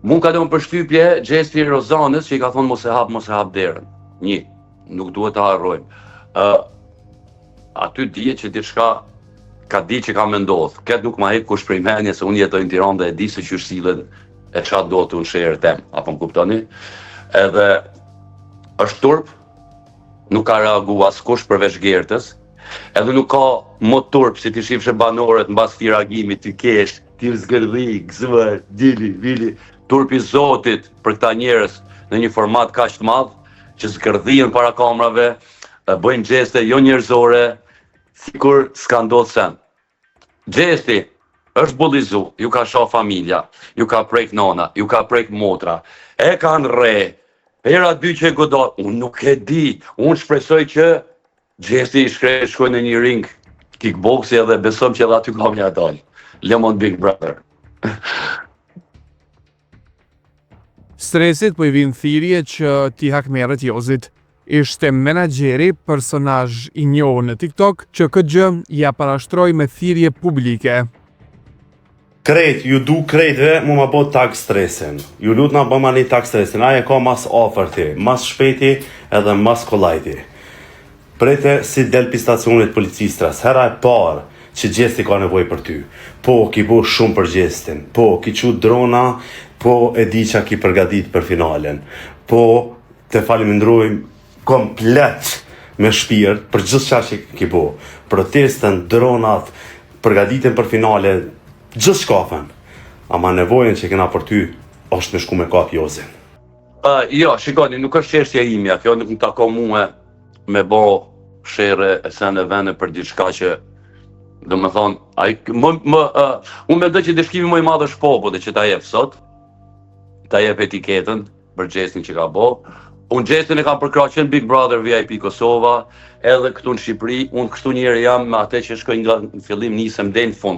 Mund ka dhënë përshtypje gjesti i Rozanës që i ka thonë mos e hap derën. Një, nuk duhet ta harrojmë. Aty dihet që diçka ka di që ka me ndodhë. Këtë nuk ma hek kush prej menje se unë jetoj në Tiranë dhe e di se që sillet e çfarë do të unë shërë tem, apo më kuptoni? Edhe është turp, nuk ka reagu askush përveç Gertës, edhe nuk ka më turp si ti shifshe banorët mbas këtij reagimi ti kesh, ti zgërdhi, gëzë, dili, vili, turpi Zotit për këta njerëz në një format kaq të madh që zgërdhihen para kamerave, bëjnë gjeste jo njerëzore, sikur s'ka ndodhur sen. Gjesti është bullizu, ju ka shoh familja, ju ka prek nona, ju ka prek motra, e kanë rre, era dy që e godot, unë nuk e di, unë shpresoj që gjesti i shkoj në një ring kickboxi edhe besom që edhe aty ka një dal. Lemon Big Brother. Stresit po i vinë thirrje që ti hakmerët Jozit. Ishte menaxheri, personazh i njohur në TikTok, që këtë gjë ja parashtroi me thirrje publike. Krejt, ju du krejtve mu ma bo tag stresin. Ju lut na bëma një tag stresin. Aje ka mas oferti, mas shpeti edhe mas kolajti. Prete si del pi stacionit policistras. Hera e parë që gjesti ka nevoj për ty. Po, ki bo shumë për gjestin. Po, ki qu drona, po e di qa ki përgadit për finalen. Po, te falimindrojmë komplet me shpirt për gjithë qa që ki bo. Protestën, dronat, përgaditin për finale, gjithë shkafen. Ama nevojën që kena për ty, është me shku me kap Jozin. Jo, shikoni, nuk është çështja imja, kjo nuk më tako mua me bo shere e sen e vene për diçka që do me thonë, unë mendoj që dëshkimi më i madh është populli që ta jep sot, ta jep etiketën për gjestin që ka bo. Unë gjestin e kam përkraqen Big Brother VIP Kosova, edhe këtu në Shqipëri, unë kështu njëri jam me atë që shkoj nga në fillim nisem deri në fund.